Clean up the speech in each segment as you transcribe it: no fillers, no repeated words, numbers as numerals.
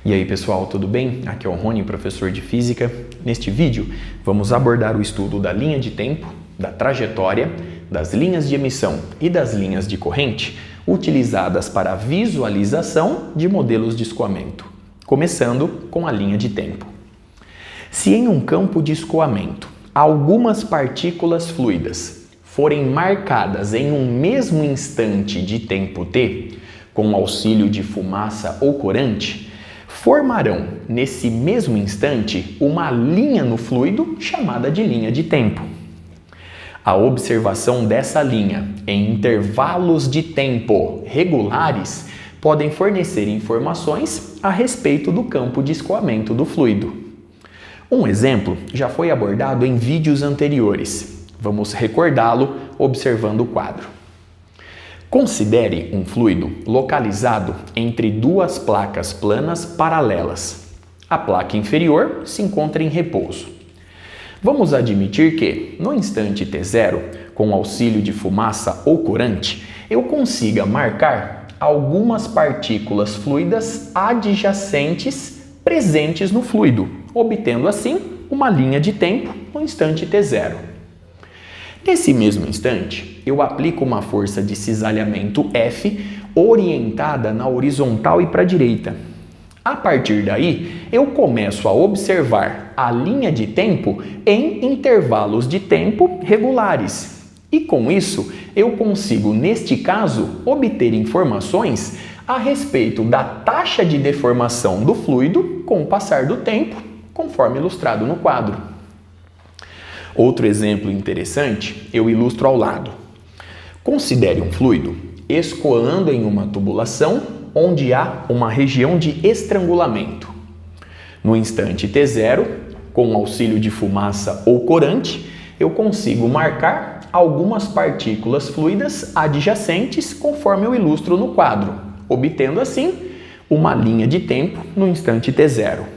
E aí pessoal, tudo bem? Aqui é o Rony, professor de Física. Neste vídeo vamos abordar o estudo da linha de tempo, da trajetória, das linhas de emissão e das linhas de corrente utilizadas para a visualização de modelos de escoamento, começando com a linha de tempo. Se em um campo de escoamento algumas partículas fluidas forem marcadas em um mesmo instante de tempo t, com o auxílio de fumaça ou corante, formarão, nesse mesmo instante, uma linha no fluido chamada de linha de tempo. A observação dessa linha em intervalos de tempo regulares podem fornecer informações a respeito do campo de escoamento do fluido. Um exemplo já foi abordado em vídeos anteriores. Vamos recordá-lo observando o quadro. Considere um fluido localizado entre duas placas planas paralelas. A placa inferior se encontra em repouso. Vamos admitir que, no instante t0, com o auxílio de fumaça ou corante, eu consiga marcar algumas partículas fluidas adjacentes presentes no fluido, obtendo assim uma linha de tempo no instante t0. Nesse mesmo instante, eu aplico uma força de cisalhamento F orientada na horizontal e para a direita. A partir daí, eu começo a observar a linha de tempo em intervalos de tempo regulares. E com isso, eu consigo, neste caso, obter informações a respeito da taxa de deformação do fluido com o passar do tempo, conforme ilustrado no quadro. Outro exemplo interessante eu ilustro ao lado. Considere um fluido escoando em uma tubulação onde há uma região de estrangulamento. No instante t0, com o auxílio de fumaça ou corante, eu consigo marcar algumas partículas fluidas adjacentes conforme eu ilustro no quadro, obtendo assim uma linha de tempo no instante t0.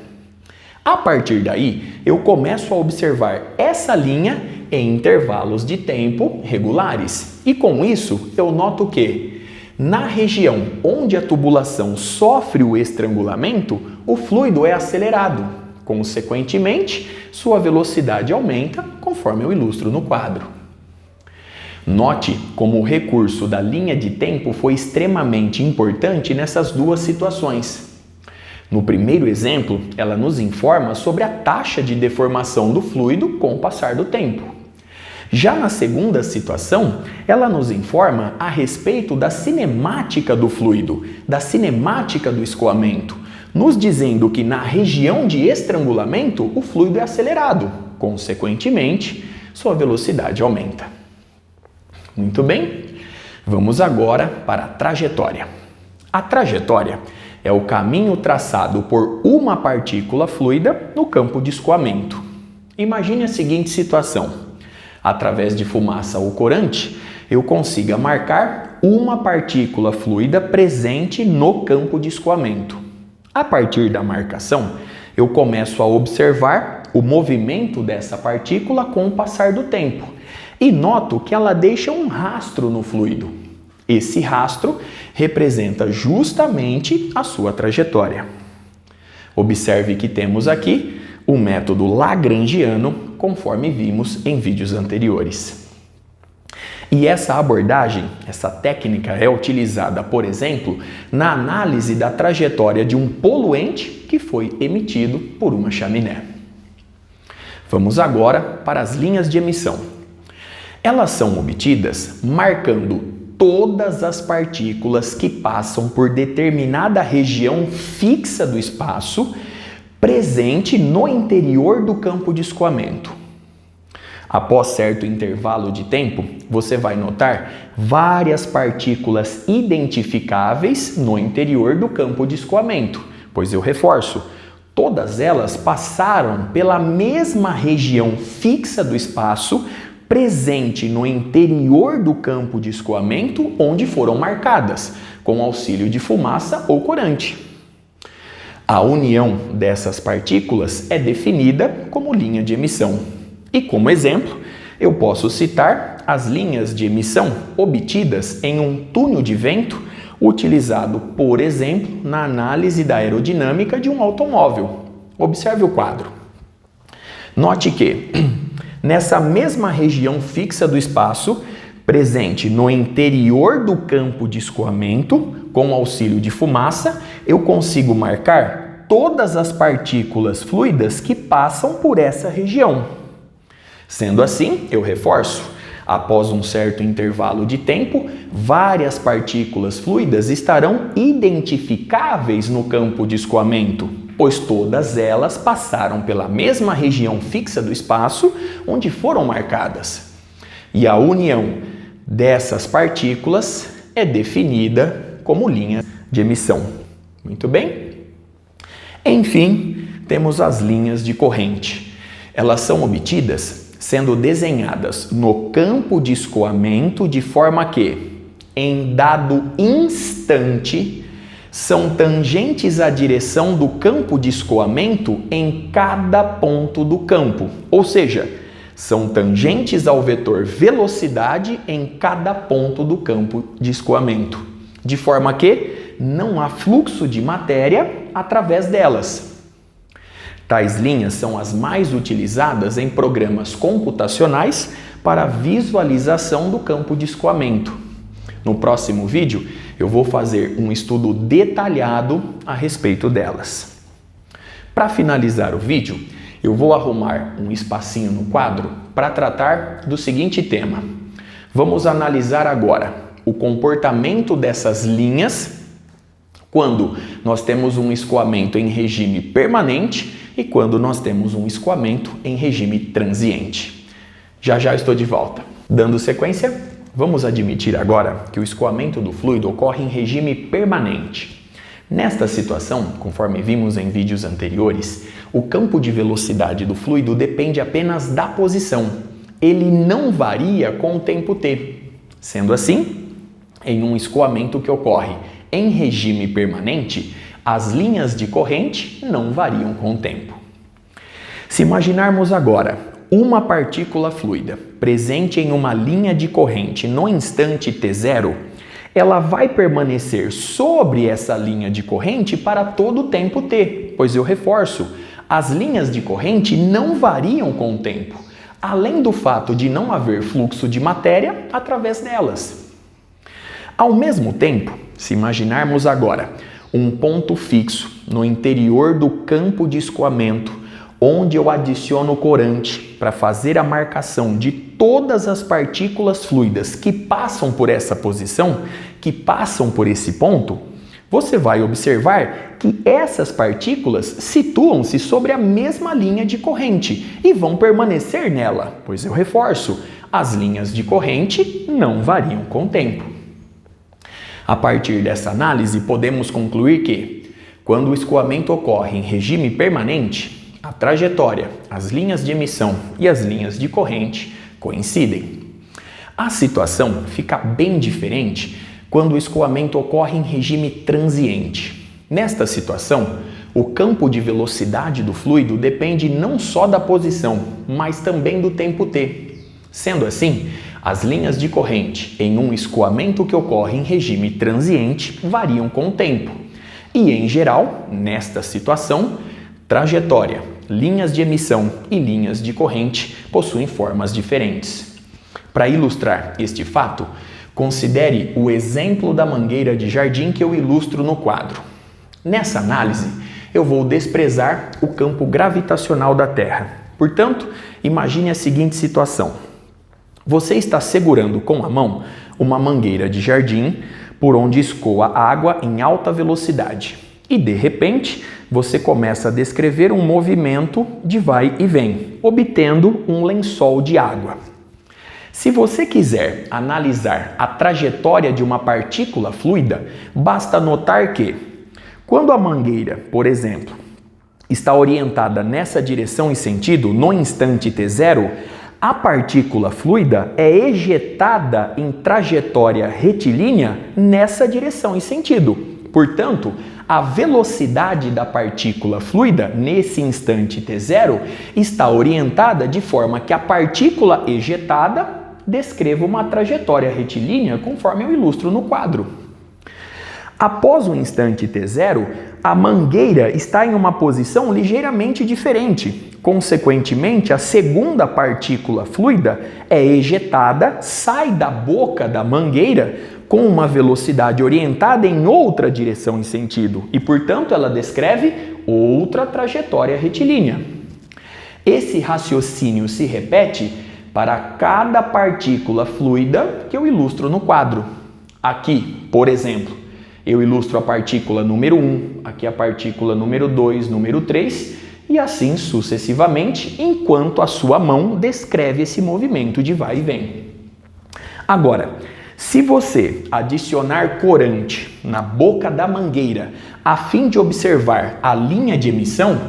A partir daí, eu começo a observar essa linha em intervalos de tempo regulares. E com isso, eu noto que, na região onde a tubulação sofre o estrangulamento, o fluido é acelerado. Consequentemente, sua velocidade aumenta, conforme eu ilustro no quadro. Note como o recurso da linha de tempo foi extremamente importante nessas duas situações. No primeiro exemplo, ela nos informa sobre a taxa de deformação do fluido com o passar do tempo. Já na segunda situação, ela nos informa a respeito da cinemática do fluido, da cinemática do escoamento, nos dizendo que na região de estrangulamento o fluido é acelerado, consequentemente, sua velocidade aumenta. Muito bem, vamos agora para a trajetória. A trajetória é o caminho traçado por uma partícula fluida no campo de escoamento. Imagine a seguinte situação. Através de fumaça ou corante, eu consiga marcar uma partícula fluida presente no campo de escoamento. A partir da marcação, eu começo a observar o movimento dessa partícula com o passar do tempo e noto que ela deixa um rastro no fluido. Esse rastro representa justamente a sua trajetória. Observe que temos aqui o método lagrangiano, conforme vimos em vídeos anteriores. E essa abordagem, essa técnica é utilizada, por exemplo, na análise da trajetória de um poluente que foi emitido por uma chaminé. Vamos agora para as linhas de emissão. Elas são obtidas marcando todas as partículas que passam por determinada região fixa do espaço presente no interior do campo de escoamento. Após certo intervalo de tempo, você vai notar várias partículas identificáveis no interior do campo de escoamento, pois eu reforço, todas elas passaram pela mesma região fixa do espaço presente no interior do campo de escoamento onde foram marcadas, com auxílio de fumaça ou corante. A união dessas partículas é definida como linha de emissão. E como exemplo, eu posso citar as linhas de emissão obtidas em um túnel de vento utilizado, por exemplo, na análise da aerodinâmica de um automóvel. Observe o quadro. Note que, nessa mesma região fixa do espaço, presente no interior do campo de escoamento, com o auxílio de fumaça, eu consigo marcar todas as partículas fluidas que passam por essa região. Sendo assim, eu reforço, após um certo intervalo de tempo, várias partículas fluidas estarão identificáveis no campo de escoamento, pois todas elas passaram pela mesma região fixa do espaço onde foram marcadas. E a união dessas partículas é definida como linha de emissão. Muito bem? Enfim, temos as linhas de corrente. Elas são obtidas sendo desenhadas no campo de escoamento de forma que, em dado instante, são tangentes à direção do campo de escoamento em cada ponto do campo, ou seja, são tangentes ao vetor velocidade em cada ponto do campo de escoamento, de forma que não há fluxo de matéria através delas. Tais linhas são as mais utilizadas em programas computacionais para visualização do campo de escoamento. No próximo vídeo, eu vou fazer um estudo detalhado a respeito delas. Para finalizar o vídeo, eu vou arrumar um espacinho no quadro para tratar do seguinte tema. Vamos analisar agora o comportamento dessas linhas quando nós temos um escoamento em regime permanente e quando nós temos um escoamento em regime transiente. Já já estou de volta. Dando sequência, vamos admitir agora que o escoamento do fluido ocorre em regime permanente. Nesta situação, conforme vimos em vídeos anteriores, o campo de velocidade do fluido depende apenas da posição. Ele não varia com o tempo t. Sendo assim, em um escoamento que ocorre em regime permanente, as linhas de corrente não variam com o tempo. Se imaginarmos agora uma partícula fluida presente em uma linha de corrente no instante t0, ela vai permanecer sobre essa linha de corrente para todo o tempo t, pois eu reforço, as linhas de corrente não variam com o tempo, além do fato de não haver fluxo de matéria através delas. Ao mesmo tempo, se imaginarmos agora um ponto fixo no interior do campo de escoamento, onde eu adiciono corante para fazer a marcação de todas as partículas fluidas que passam por essa posição, que passam por esse ponto, você vai observar que essas partículas situam-se sobre a mesma linha de corrente e vão permanecer nela, pois eu reforço, as linhas de corrente não variam com o tempo. A partir dessa análise, podemos concluir que, quando o escoamento ocorre em regime permanente, a trajetória, as linhas de emissão e as linhas de corrente coincidem. A situação fica bem diferente quando o escoamento ocorre em regime transiente. Nesta situação, o campo de velocidade do fluido depende não só da posição, mas também do tempo t. Sendo assim, as linhas de corrente em um escoamento que ocorre em regime transiente variam com o tempo. E, em geral, nesta situação, trajetória, linhas de emissão e linhas de corrente possuem formas diferentes. Para ilustrar este fato, considere o exemplo da mangueira de jardim que eu ilustro no quadro. Nessa análise, eu vou desprezar o campo gravitacional da Terra. Portanto, imagine a seguinte situação. Você está segurando com a mão uma mangueira de jardim por onde escoa água em alta velocidade. E, de repente, você começa a descrever um movimento de vai e vem, obtendo um lençol de água. Se você quiser analisar a trajetória de uma partícula fluida, basta notar que, quando a mangueira, por exemplo, está orientada nessa direção e sentido no instante t0, a partícula fluida é ejetada em trajetória retilínea nessa direção e sentido. Portanto, a velocidade da partícula fluida nesse instante t0 está orientada de forma que a partícula ejetada descreva uma trajetória retilínea conforme eu ilustro no quadro. Após o instante t0, a mangueira está em uma posição ligeiramente diferente. Consequentemente, a segunda partícula fluida é ejetada, sai da boca da mangueira com uma velocidade orientada em outra direção e sentido, e, portanto, ela descreve outra trajetória retilínea. Esse raciocínio se repete para cada partícula fluida que eu ilustro no quadro. Aqui, por exemplo, eu ilustro a partícula número 1, aqui a partícula número 2, número 3, e assim sucessivamente, enquanto a sua mão descreve esse movimento de vai e vem. Agora, se você adicionar corante na boca da mangueira a fim de observar a linha de emissão,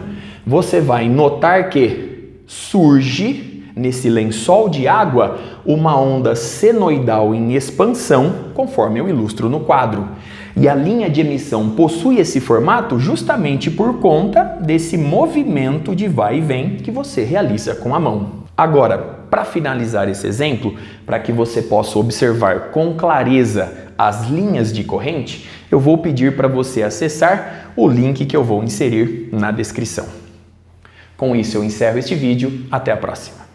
você vai notar que surge nesse lençol de água uma onda senoidal em expansão, conforme eu ilustro no quadro. E a linha de emissão possui esse formato justamente por conta desse movimento de vai e vem que você realiza com a mão. Agora, para finalizar esse exemplo, para que você possa observar com clareza as linhas de corrente, eu vou pedir para você acessar o link que eu vou inserir na descrição. Com isso eu encerro este vídeo, até a próxima.